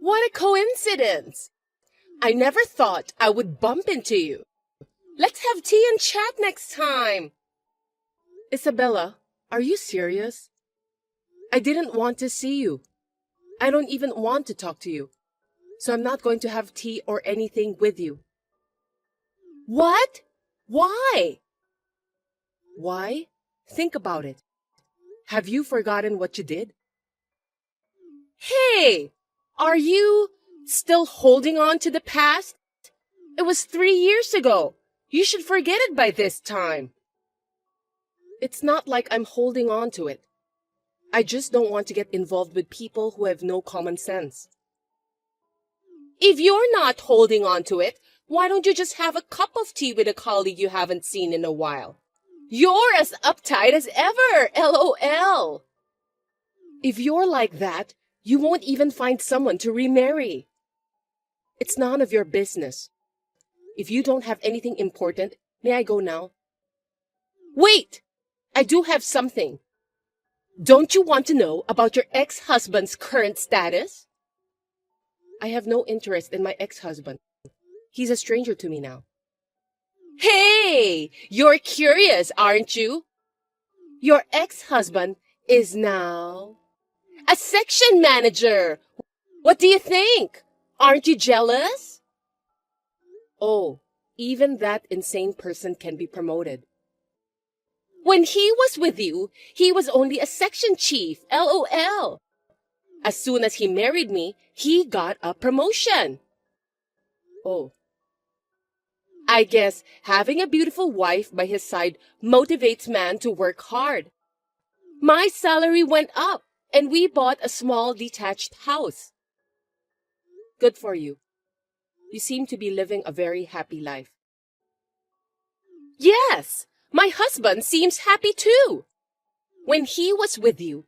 What a coincidence! I never thought I would bump into you. Let's have tea and chat next time. Isabella, are you serious? I didn't want to see you. I don't even want to talk to you. So I'm not going to have tea or anything with you. What? Why? Why? Think about it. Have you forgotten what you did? Hey! Are you still holding on to the past? It was 3 years ago. You should forget it by this time. It's not like I'm holding on to it. I just don't want to get involved with people who have no common sense. If you're not holding on to it, why don't you just have a cup of tea with a colleague you haven't seen in a while? You're as uptight as ever, LOL. If you're like that, you won't even find someone to remarry. It's none of your business. If you don't have anything important, may I go now? Wait! I do have something. Don't you want to know about your ex-husband's current status? I have no interest in my ex-husband. He's a stranger to me now. Hey! You're curious, aren't you? Your ex-husband is now a section manager. What do you think? Aren't you jealous? Oh, even that insane person can be promoted. When he was with you, he was only a section chief, LOL. As soon as he married me, he got a promotion. Oh. I guess having a beautiful wife by his side motivates man to work hard. My salary went up, and we bought a small detached house. Good for you. You seem to be living a very happy life. Yes, my husband seems happy too. When he was with you,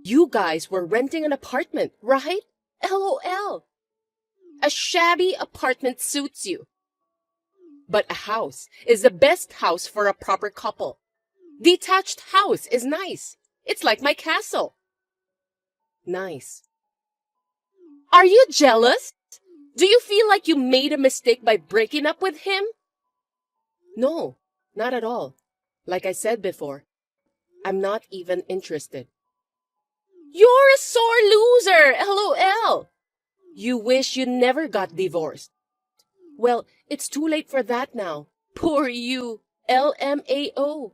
you guys were renting an apartment, right? LOL. A shabby apartment suits you. But a house is the best house for a proper couple. Detached house is nice. It's like my castle. Nice. Are you jealous? Do you feel like you made a mistake by breaking up with him? No, not at all. Like I said before, I'm not even interested. You're a sore loser, LOL. You wish you never got divorced. Well, it's too late for that now. Poor you, LMAO.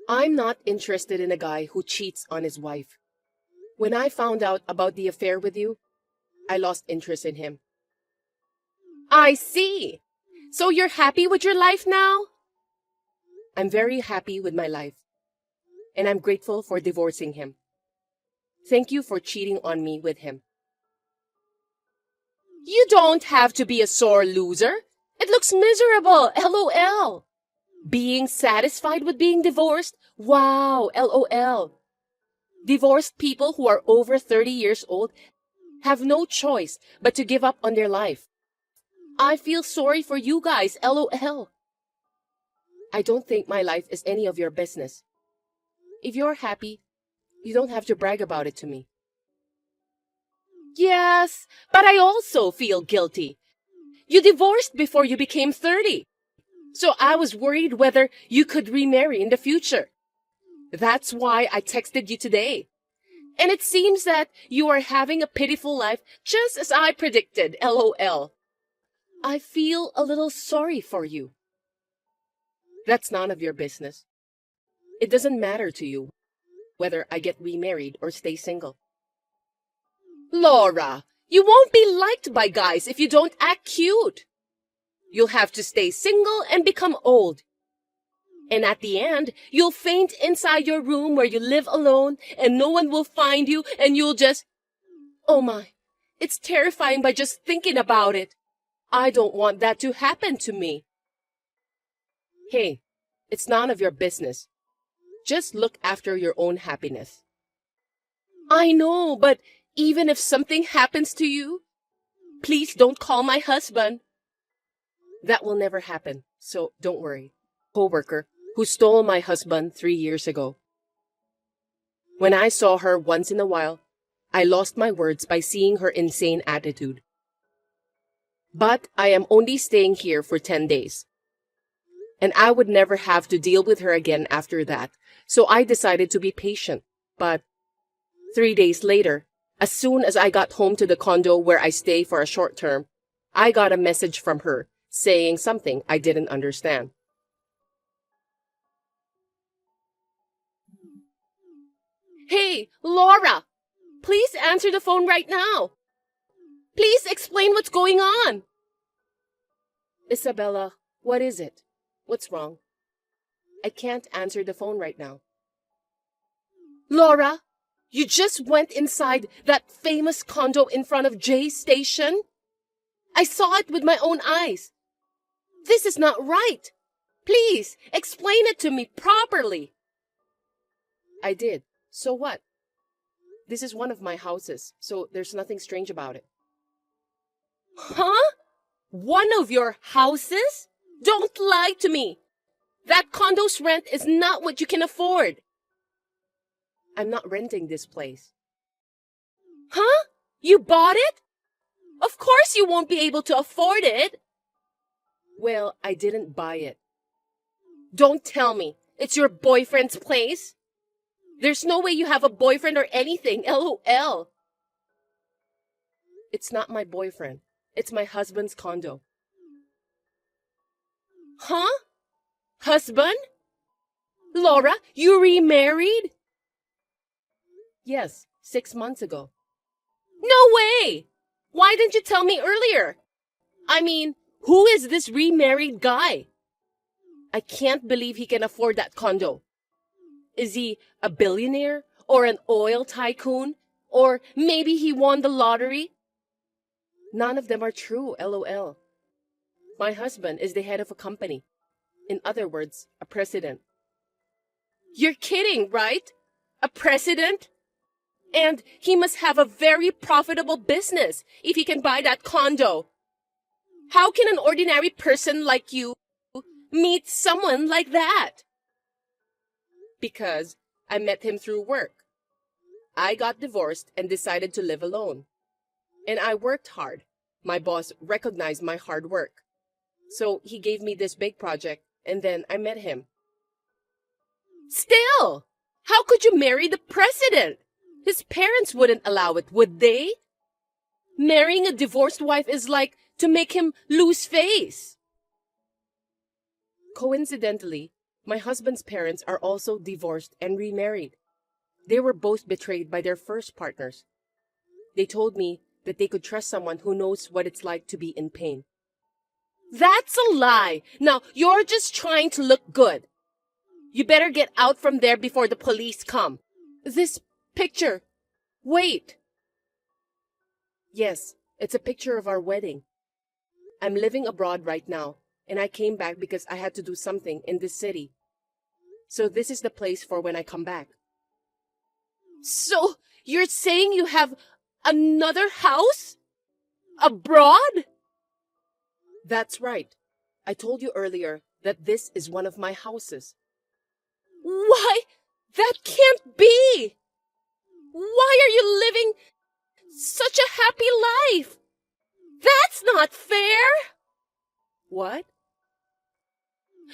I'm not interested in a guy who cheats on his wife. When I found out about the affair with you, I lost interest in him. I see. So you're happy with your life now? I'm very happy with my life. And I'm grateful for divorcing him. Thank you for cheating on me with him. You don't have to be a sore loser. It looks miserable, LOL. Being satisfied with being divorced? Wow, LOL. Divorced people who are over 30 years old have no choice but to give up on their life. I feel sorry for you guys, LOL. I don't think my life is any of your business. If you're happy, you don't have to brag about it to me. Yes, but I also feel guilty. You divorced before you became 30. So I was worried whether you could remarry in the future. That's why I texted you today. And it seems that you are having a pitiful life just as I predicted, LOL. I feel a little sorry for you. That's none of your business. It doesn't matter to you whether I get remarried or stay single. Laura, you won't be liked by guys if you don't act cute. You'll have to stay single and become old. And at the end, you'll faint inside your room where you live alone and no one will find you and you'll just... Oh my, it's terrifying by just thinking about it. I don't want that to happen to me. Hey, it's none of your business. Just look after your own happiness. I know, but even if something happens to you, please don't call my husband. That will never happen, so don't worry. Coworker who stole my husband 3 years ago. When I saw her once in a while, I lost my words by seeing her insane attitude. But I am only staying here for 10 days. And I would never have to deal with her again after that, so I decided to be patient. But 3 days later, as soon as I got home to the condo where I stay for a short term, I got a message from her saying something I didn't understand. Hey, Laura! Please answer the phone right now. Please explain what's going on. Isabella, what is it? What's wrong? I can't answer the phone right now. Laura, you just went inside that famous condo in front of Jay's station? I saw it with my own eyes. This is not right. Please, explain it to me properly. I did. So what? This is one of my houses, so there's nothing strange about it. Huh? One of your houses? Don't lie to me. That condo's rent is not what you can afford. I'm not renting this place. Huh? You bought it? Of course you won't be able to afford it. Well, I didn't buy it. Don't tell me it's your boyfriend's place. There's no way you have a boyfriend or anything, LOL. It's not my boyfriend. It's my husband's condo. Huh? Husband? Laura, you remarried? Yes, 6 months ago. No way! Why didn't you tell me earlier? I mean, who is this remarried guy? I can't believe he can afford that condo. Is he a billionaire or an oil tycoon? Or maybe he won the lottery? None of them are true, LOL. My husband is the head of a company. In other words, a president. You're kidding, right? A president? And he must have a very profitable business if he can buy that condo. How can an ordinary person like you meet someone like that? Because I met him through work. I got divorced and decided to live alone. And I worked hard. My boss recognized my hard work. So he gave me this big project, and then I met him. Still, how could you marry the president? His parents wouldn't allow it, would they? Marrying a divorced wife is like to make him lose face. Coincidentally, my husband's parents are also divorced and remarried. They were both betrayed by their first partners. They told me that they could trust someone who knows what it's like to be in pain. That's a lie. Now, you're just trying to look good. You better get out from there before the police come. This picture. Wait. Yes, it's a picture of our wedding. I'm living abroad right now, and I came back because I had to do something in this city. So this is the place for when I come back. So, you're saying you have another house? Abroad? That's right. I told you earlier that this is one of my houses. Why? That can't be! Why are you living such a happy life? That's not fair! What?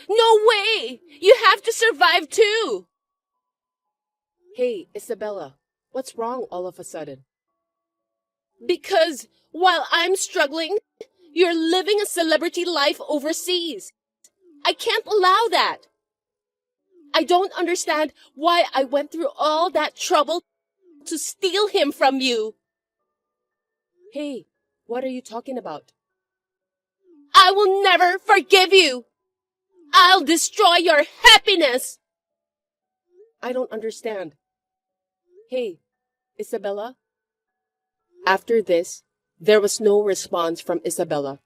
No way! You have to survive too! Hey, Isabella, what's wrong all of a sudden? Because while I'm struggling, you're living a celebrity life overseas. I can't allow that. I don't understand why I went through all that trouble to steal him from you. Hey, what are you talking about? I will never forgive you. I'll destroy your happiness. I don't understand. Hey, Isabella? After this, there was no response from Isabella.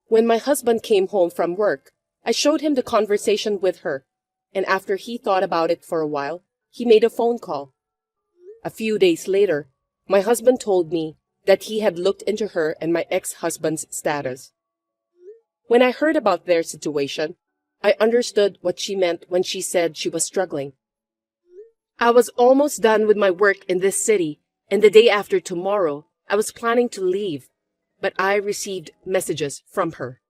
When my husband came home from work, I showed him the conversation with her, and after he thought about it for a while, he made a phone call. A few days later, my husband told me that he had looked into her and my ex-husband's status. When I heard about their situation, I understood what she meant when she said she was struggling. I was almost done with my work in this city, And the day after tomorrow, I was planning to leave, but I received messages from her.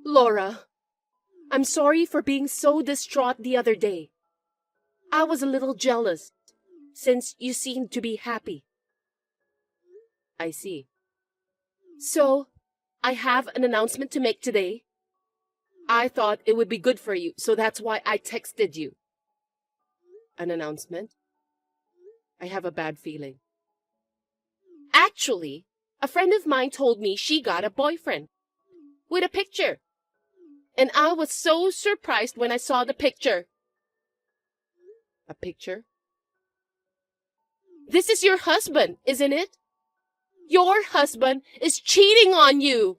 Laura, I'm sorry for being so distraught the other day. I was a little jealous, since you seemed to be happy. I see. So, I have an announcement to make today. I thought it would be good for you, so that's why I texted you. An announcement? I have a bad feeling. Actually, a friend of mine told me she got a boyfriend. With a picture. And I was so surprised when I saw the picture. A picture? This is your husband, isn't it? Your husband is cheating on you.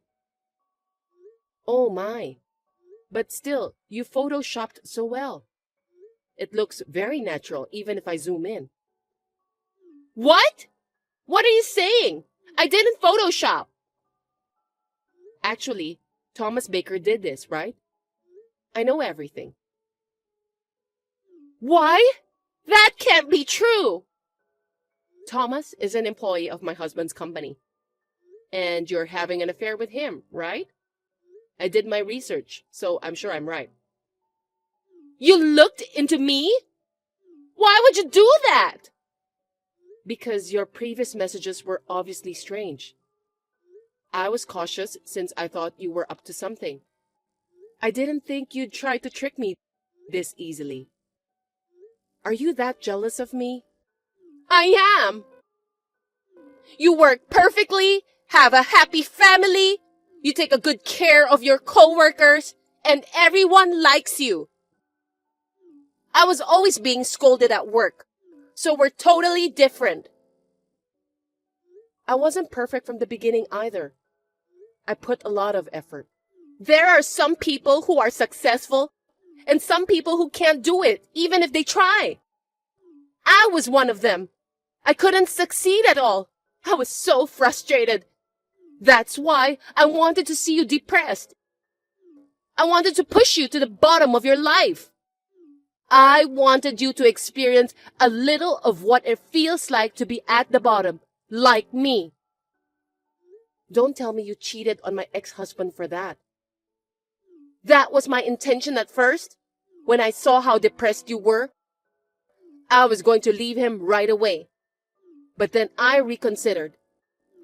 Oh my. But still, you photoshopped so well. It looks very natural, even if I zoom in. What? What are you saying? I didn't Photoshop. Actually, Thomas Baker did this, right? I know everything. Why? That can't be true. Thomas is an employee of my husband's company. And you're having an affair with him, right? I did my research, so I'm sure I'm right. You looked into me? Why would you do that? Because your previous messages were obviously strange. I was cautious since I thought you were up to something. I didn't think you'd try to trick me this easily. Are you that jealous of me? I am. You work perfectly, have a happy family, you take a good care of your coworkers, and everyone likes you. I was always being scolded at work, so we're totally different. I wasn't perfect from the beginning either. I put a lot of effort. There are some people who are successful, and some people who can't do it, even if they try. I was one of them. I couldn't succeed at all. I was so frustrated. That's why I wanted to see you depressed. I wanted to push you to the bottom of your life. I wanted you to experience a little of what it feels like to be at the bottom, like me. Don't tell me you cheated on my ex-husband for that. That was my intention at first. When I saw how depressed you were, I was going to leave him right away. But then I reconsidered.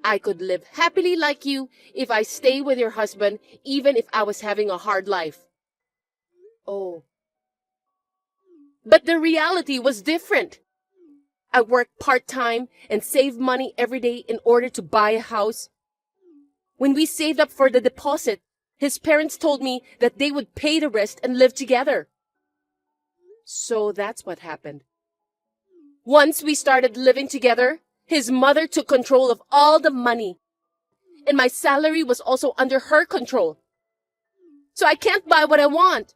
I could live happily like you if I stay with your husband, even if I was having a hard life. Oh. But the reality was different. I worked part-time and saved money every day in order to buy a house. When we saved up for the deposit, his parents told me that they would pay the rest and live together. So that's what happened. Once we started living together, his mother took control of all the money. And my salary was also under her control. So I can't buy what I want.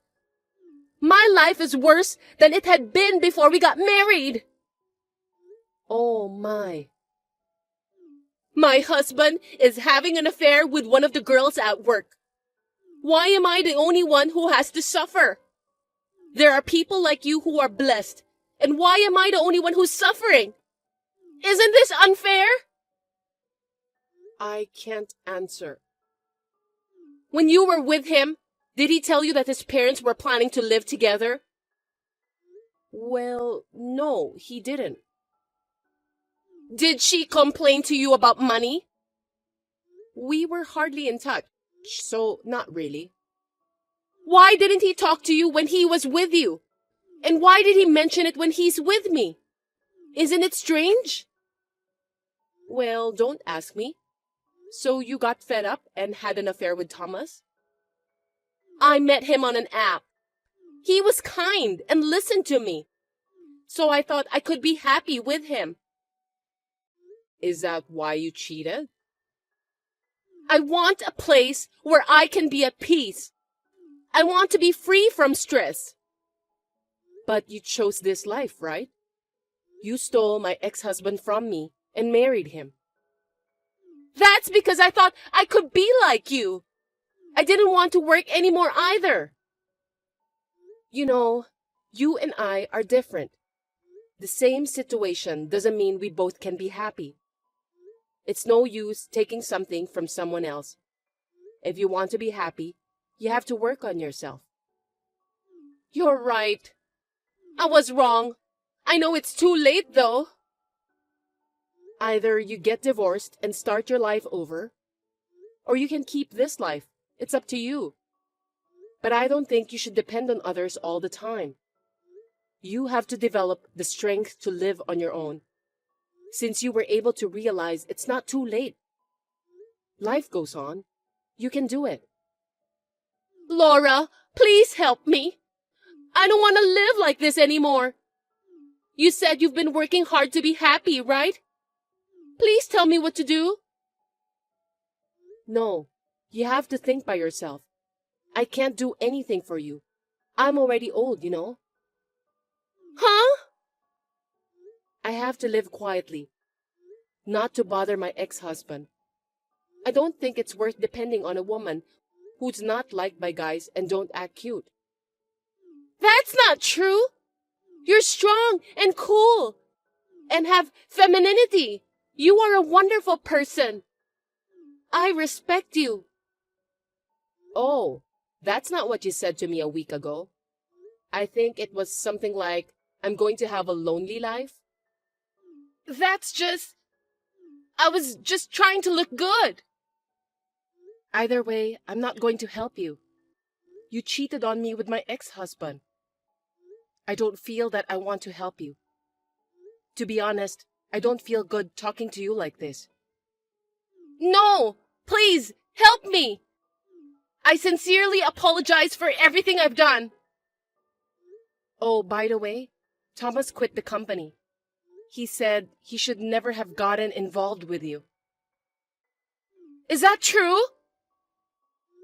My life is worse than it had been before we got married. Oh my. My husband is having an affair with one of the girls at work. Why am I the only one who has to suffer? There are people like you who are blessed. And why am I the only one who's suffering? Isn't this unfair? I can't answer. When you were with him, did he tell you that his parents were planning to live together? Well, no, he didn't. Did she complain to you about money? We were hardly in touch, so not really. Why didn't he talk to you when he was with you? And why did he mention it when he's with me? Isn't it strange? Well, don't ask me. So you got fed up and had an affair with Thomas? I met him on an app. He was kind and listened to me. So I thought I could be happy with him. Is that why you cheated? I want a place where I can be at peace. I want to be free from stress. But you chose this life, right? You stole my ex-husband from me and married him. That's because I thought I could be like you. I didn't want to work anymore either. You know, you and I are different. The same situation doesn't mean we both can be happy. It's no use taking something from someone else. If you want to be happy, you have to work on yourself. You're right. I was wrong. I know it's too late, though. Either you get divorced and start your life over, or you can keep this life. It's up to you. But I don't think you should depend on others all the time. You have to develop the strength to live on your own. Since you were able to realize it's not too late. Life goes on. You can do it. Laura, please help me. I don't want to live like this anymore. You said you've been working hard to be happy, right? Please tell me what to do. No, you have to think by yourself. I can't do anything for you. I'm already old, you know. Huh? I have to live quietly, not to bother my ex-husband. I don't think it's worth depending on a woman who's not liked by guys and don't act cute. That's not true. You're strong and cool and have femininity. You are a wonderful person. I respect you. Oh, that's not what you said to me a week ago. I think it was something like, I'm going to have a lonely life. I was just trying to look good. Either way, I'm not going to help you. You cheated on me with my ex-husband. I don't feel that I want to help you. To be honest, I don't feel good talking to you like this. No! Please, help me! I sincerely apologize for everything I've done. Oh, by the way, Thomas quit the company. He said he should never have gotten involved with you. Is that true?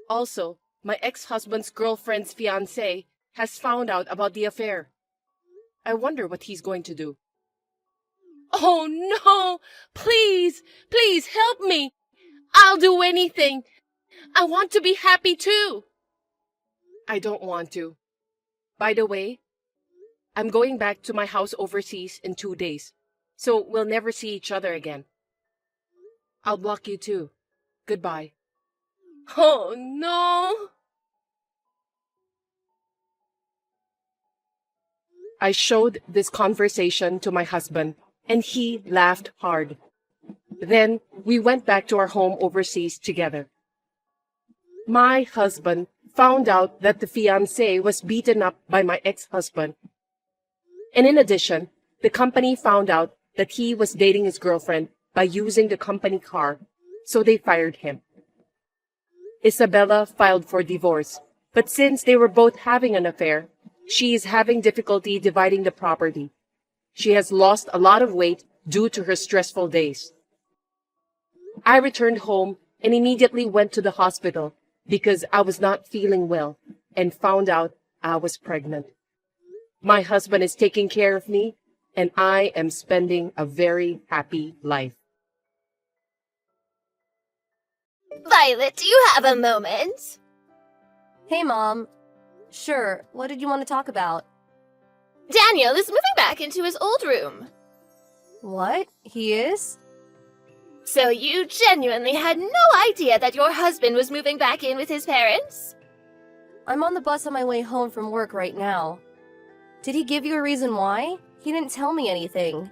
Also, my ex-husband's girlfriend's fiancé has found out about the affair. I wonder what he's going to do. Oh no! Please, please help me! I'll do anything! I want to be happy too! I don't want to. By the way, I'm going back to my house overseas in 2 days, so we'll never see each other again. I'll block you too. Goodbye. Oh no! I showed this conversation to my husband, and he laughed hard. Then we went back to our home overseas together. My husband found out that the fiancé was beaten up by my ex-husband. And in addition, the company found out that he was dating his girlfriend by using the company car, so they fired him. Isabella filed for divorce, but since they were both having an affair, she is having difficulty dividing the property. She has lost a lot of weight due to her stressful days. I returned home and immediately went to the hospital because I was not feeling well and found out I was pregnant. My husband is taking care of me, and I am spending a very happy life. Violet, do you have a moment? Hey, Mom. Sure, what did you want to talk about? Daniel is moving back into his old room. What? He is? So you genuinely had no idea that your husband was moving back in with his parents? I'm on the bus on my way home from work right now. Did he give you a reason why? He didn't tell me anything.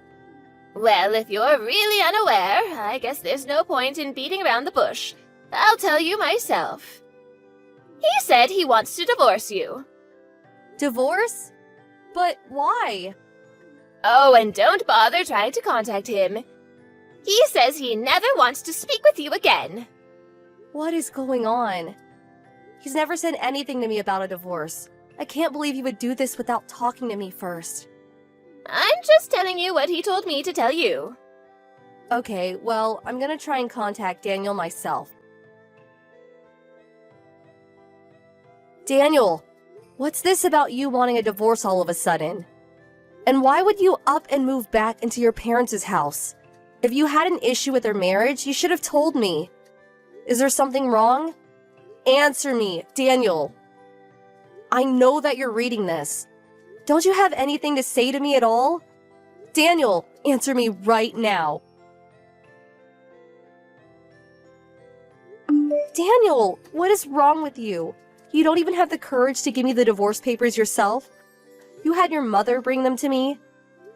Well, if you're really unaware, I guess there's no point in beating around the bush. I'll tell you myself. He said he wants to divorce you. Divorce? But why? Oh, and don't bother trying to contact him. He says he never wants to speak with you again. What is going on? He's never said anything to me about a divorce. I can't believe he would do this without talking to me first. I'm just telling you what he told me to tell you. Okay, well, I'm gonna try and contact Daniel myself. Daniel, what's this about you wanting a divorce all of a sudden? And why would you up and move back into your parents' house? If you had an issue with their marriage, you should have told me. Is there something wrong? Answer me, Daniel. I know that you're reading this. Don't you have anything to say to me at all? Daniel, answer me right now. Daniel, what is wrong with you? You don't even have the courage to give me the divorce papers yourself? You had your mother bring them to me?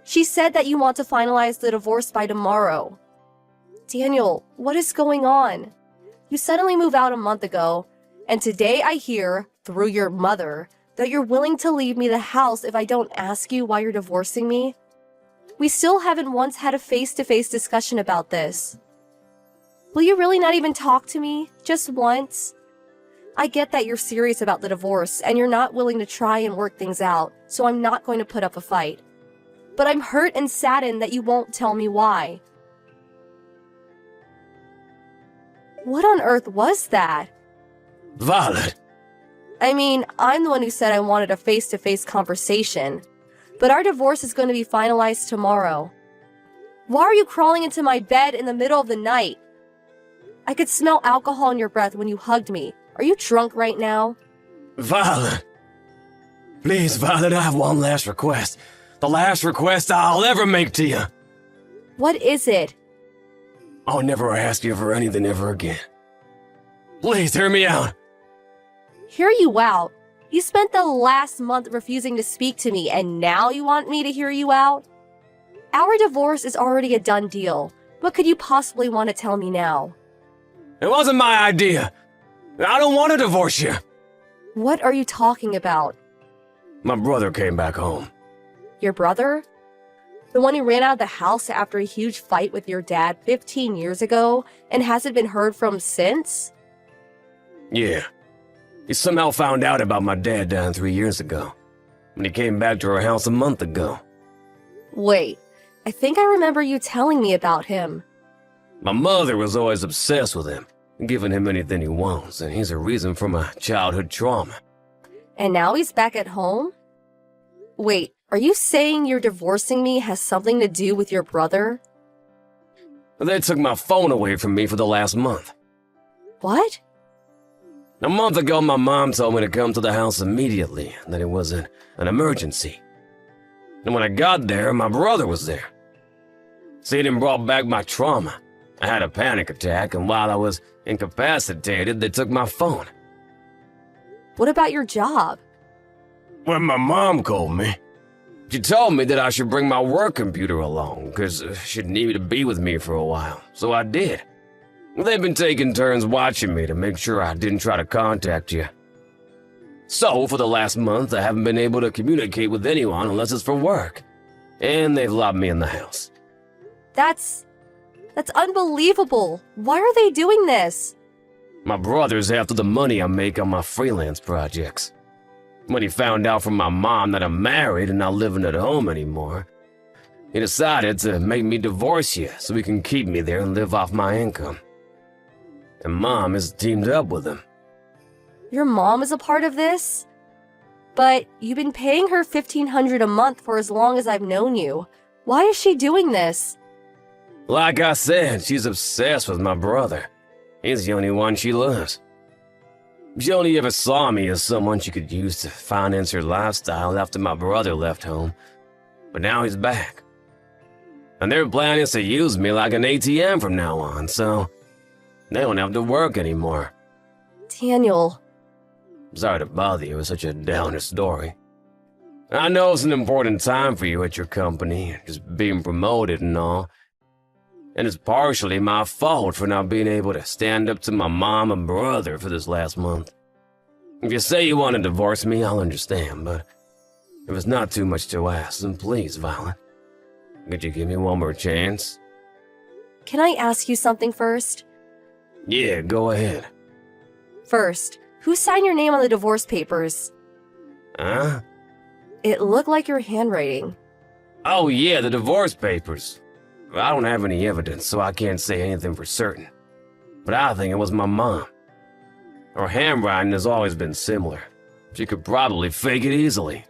She said that you want to finalize the divorce by tomorrow. Daniel, what is going on? You suddenly moved out a month ago, and today I hear, through your mother, that you're willing to leave me the house if I don't ask you why you're divorcing me? We still haven't once had a face-to-face discussion about this. Will you really not even talk to me? Just once? I get that you're serious about the divorce and you're not willing to try and work things out, so I'm not going to put up a fight. But I'm hurt and saddened that you won't tell me why. What on earth was that? Violet! I mean, I'm the one who said I wanted a face-to-face conversation. But our divorce is going to be finalized tomorrow. Why are you crawling into my bed in the middle of the night? I could smell alcohol in your breath when you hugged me. Are you drunk right now? Violet! Please, Violet, I have one last request. The last request I'll ever make to you. What is it? I'll never ask you for anything ever again. Please, hear me out. Hear you out? You spent the last month refusing to speak to me, and now you want me to hear you out? Our divorce is already a done deal. What could you possibly want to tell me now? It wasn't my idea. I don't want to divorce you. What are you talking about? My brother came back home. Your brother? The one who ran out of the house after a huge fight with your dad 15 years ago and hasn't been heard from since? Yeah. He somehow found out about my dad dying 3 years ago, when he came back to our house a month ago. Wait, I think I remember you telling me about him. My mother was always obsessed with him, giving him anything he wants, and he's a reason for my childhood trauma. And now he's back at home? Wait, are you saying your divorcing me has something to do with your brother? They took my phone away from me for the last month. What? A month ago, my mom told me to come to the house immediately, that it was an emergency. And when I got there, my brother was there. See, it brought back my trauma. I had a panic attack, and while I was incapacitated, they took my phone. What about your job? When my mom called me, she told me that I should bring my work computer along, because she'd need to be with me for a while, so I did. They've been taking turns watching me to make sure I didn't try to contact you. So, for the last month, I haven't been able to communicate with anyone unless it's for work. And they've locked me in the house. That's unbelievable. Why are they doing this? My brother's after the money I make on my freelance projects. When he found out from my mom that I'm married and not living at home anymore, he decided to make me divorce you so he can keep me there and live off my income. And Mom has teamed up with him. Your mom is a part of this? But you've been paying her $1,500 a month for as long as I've known you. Why is she doing this? Like I said, she's obsessed with my brother. He's the only one she loves. She only ever saw me as someone she could use to finance her lifestyle after my brother left home. But now he's back. And their plan is to use me like an ATM from now on, so they don't have to work anymore. Daniel. Sorry to bother you with such a downer story. I know it's an important time for you at your company, just being promoted and all. And it's partially my fault for not being able to stand up to my mom and brother for this last month. If you say you want to divorce me, I'll understand, but if it's not too much to ask, then please, Violet, could you give me one more chance? Can I ask you something first? Yeah, go ahead. First, who signed your name on the divorce papers? Huh? It looked like your handwriting. Oh yeah, the divorce papers. I don't have any evidence, so I can't say anything for certain. But I think it was my mom. Her handwriting has always been similar. She could probably fake it easily.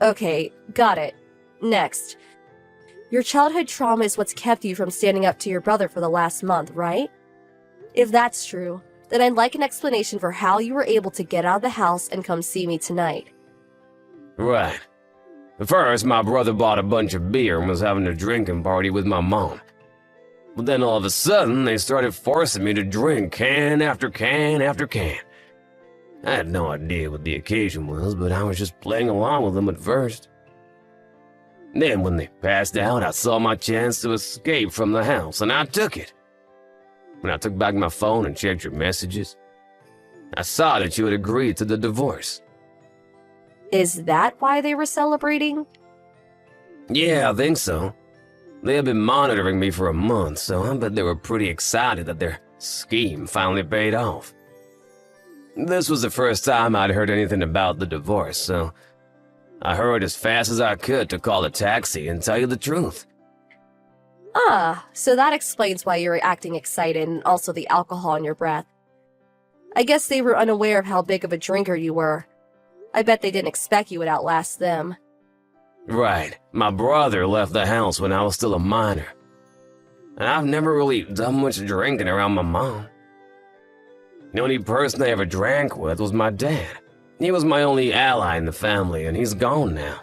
Okay, got it. Next. Your childhood trauma is what's kept you from standing up to your brother for the last month, right? If that's true, then I'd like an explanation for how you were able to get out of the house and come see me tonight. Right. First, my brother bought a bunch of beer and was having a drinking party with my mom. But then all of a sudden, they started forcing me to drink can after can after can. I had no idea what the occasion was, but I was just playing along with them at first. Then when they passed out, I saw my chance to escape from the house, and I took it. When I took back my phone and checked your messages, I saw that you had agreed to the divorce. Is that why they were celebrating? Yeah, I think so. They had been monitoring me for a month, so I bet they were pretty excited that their scheme finally paid off. This was the first time I'd heard anything about the divorce, so I hurried as fast as I could to call a taxi and tell you the truth. Ah, so that explains why you were acting excited and also the alcohol in your breath. I guess they were unaware of how big of a drinker you were. I bet they didn't expect you would outlast them. Right. My brother left the house when I was still a minor. And I've never really done much drinking around my mom. The only person I ever drank with was my dad. He was my only ally in the family, and he's gone now.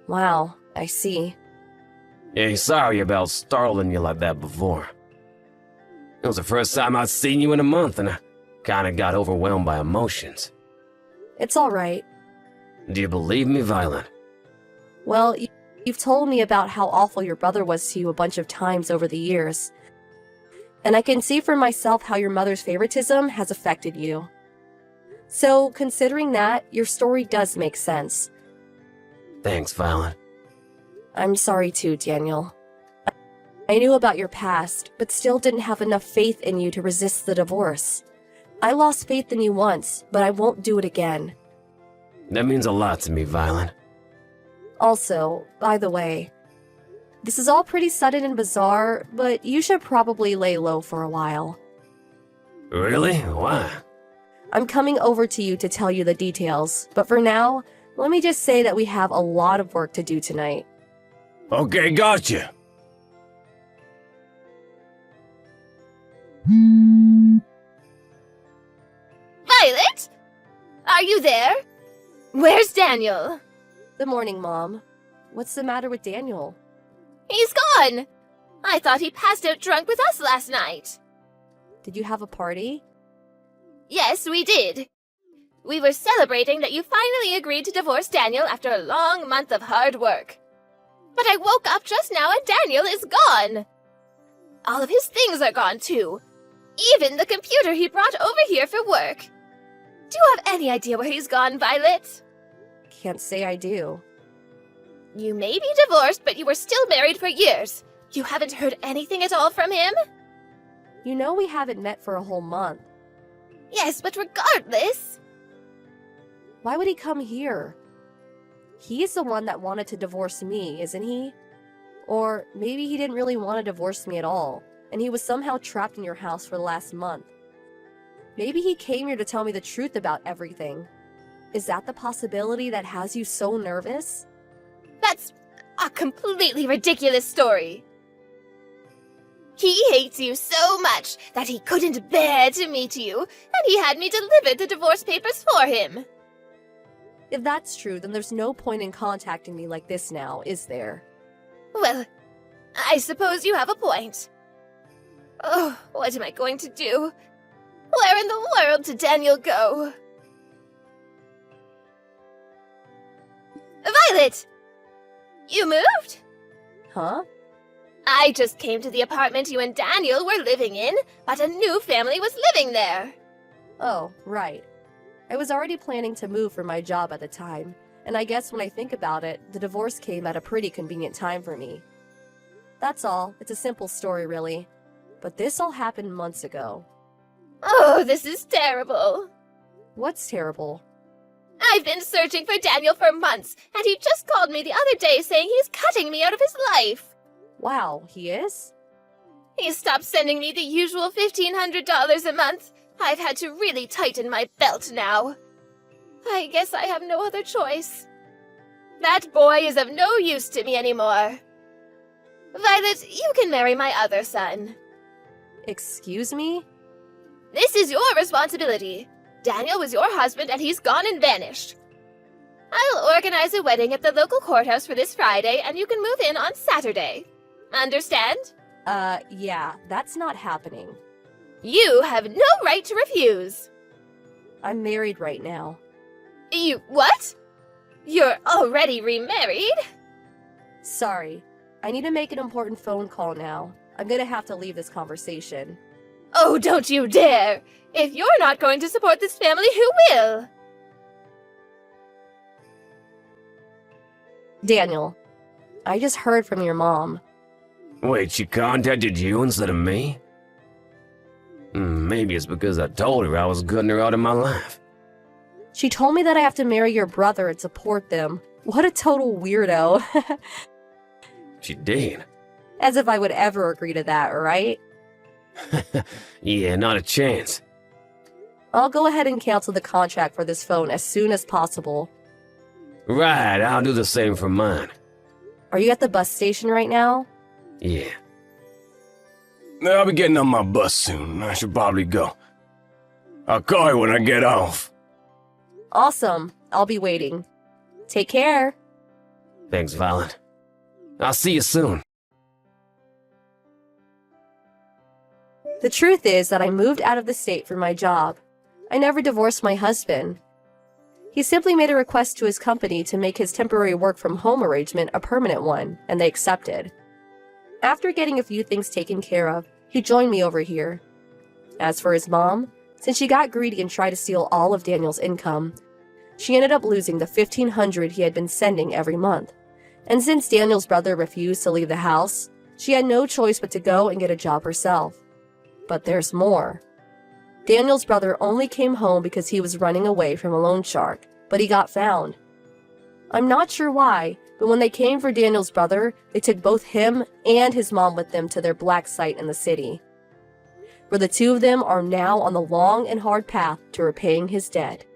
Wow, I see. Yeah, sorry about startling you like that before. It was the first time I'd seen you in a month, and I kinda got overwhelmed by emotions. It's alright. Do you believe me, Violet? Well, you've told me about how awful your brother was to you a bunch of times over the years. And I can see for myself how your mother's favoritism has affected you. So, considering that, your story does make sense. Thanks, Violet. I'm sorry too, Daniel. I knew about your past, but still didn't have enough faith in you to resist the divorce. I lost faith in you once, but I won't do it again. That means a lot to me, Violet. Also, by the way, this is all pretty sudden and bizarre, but you should probably lay low for a while. Really? Why? I'm coming over to you to tell you the details, but for now, let me just say that we have a lot of work to do tonight. Okay, gotcha. Violet? Are you there? Where's Daniel? Good morning, Mom. What's the matter with Daniel? He's gone! I thought he passed out drunk with us last night. Did you have a party? Yes, we did. We were celebrating that you finally agreed to divorce Daniel after a long month of hard work. But I woke up just now and Daniel is gone. All of his things are gone too. Even the computer he brought over here for work. Do you have any idea where he's gone, Violet? Can't say I do. You may be divorced, but you were still married for years. You haven't heard anything at all from him? You know we haven't met for a whole month. Yes, but regardless... Why would he come here? He's the one that wanted to divorce me, isn't he? Or maybe he didn't really want to divorce me at all, and he was somehow trapped in your house for the last month. Maybe he came here to tell me the truth about everything. Is that the possibility that has you so nervous? That's a completely ridiculous story. He hates you so much that he couldn't bear to meet you, and he had me deliver the divorce papers for him. If that's true, then there's no point in contacting me like this now, is there? Well, I suppose you have a point. Oh, what am I going to do? Where in the world did Daniel go? Violet! You moved? Huh? I just came to the apartment you and Daniel were living in, but a new family was living there. Oh, right. I was already planning to move for my job at the time, and I guess when I think about it, the divorce came at a pretty convenient time for me. That's all. It's a simple story, really. But this all happened months ago. Oh, this is terrible. What's terrible? I've been searching for Daniel for months, and he just called me the other day saying he's cutting me out of his life. Wow, he is? He stopped sending me the usual $1,500 a month. I've had to really tighten my belt now. I guess I have no other choice. That boy is of no use to me anymore. Violet, you can marry my other son. Excuse me? This is your responsibility. Daniel was your husband and he's gone and vanished. I'll organize a wedding at the local courthouse for this Friday, and you can move in on Saturday. Understand? Yeah, that's not happening. You have no right to refuse. I'm married right now. You what? You're already remarried? Sorry, I need to make an important phone call now. I'm gonna have to leave this conversation. Oh, don't you dare! If you're not going to support this family, who will? Daniel, I just heard from your mom. Wait, she contacted you instead of me? Maybe it's because I told her I was cutting her out of my life. She told me that I have to marry your brother and support them. What a total weirdo. She did. As if I would ever agree to that, right? Yeah, not a chance. I'll go ahead and cancel the contract for this phone as soon as possible. Right, I'll do the same for mine. Are you at the bus station right now? Yeah. I'll be getting on my bus soon. I should probably go. I'll call you when I get off. Awesome. I'll be waiting. Take care. Thanks, Violet. I'll see you soon. The truth is that I moved out of the state for my job. I never divorced my husband. He simply made a request to his company to make his temporary work from home arrangement a permanent one, and they accepted. After getting a few things taken care of, he joined me over here. As for his mom, since she got greedy and tried to steal all of Daniel's income, she ended up losing the $1,500 he had been sending every month. And since Daniel's brother refused to leave the house, she had no choice but to go and get a job herself. But there's more. Daniel's brother only came home because he was running away from a loan shark, but he got found. I'm not sure why, but when they came for Daniel's brother, they took both him and his mom with them to their black site in the city, where the two of them are now on the long and hard path to repaying his debt.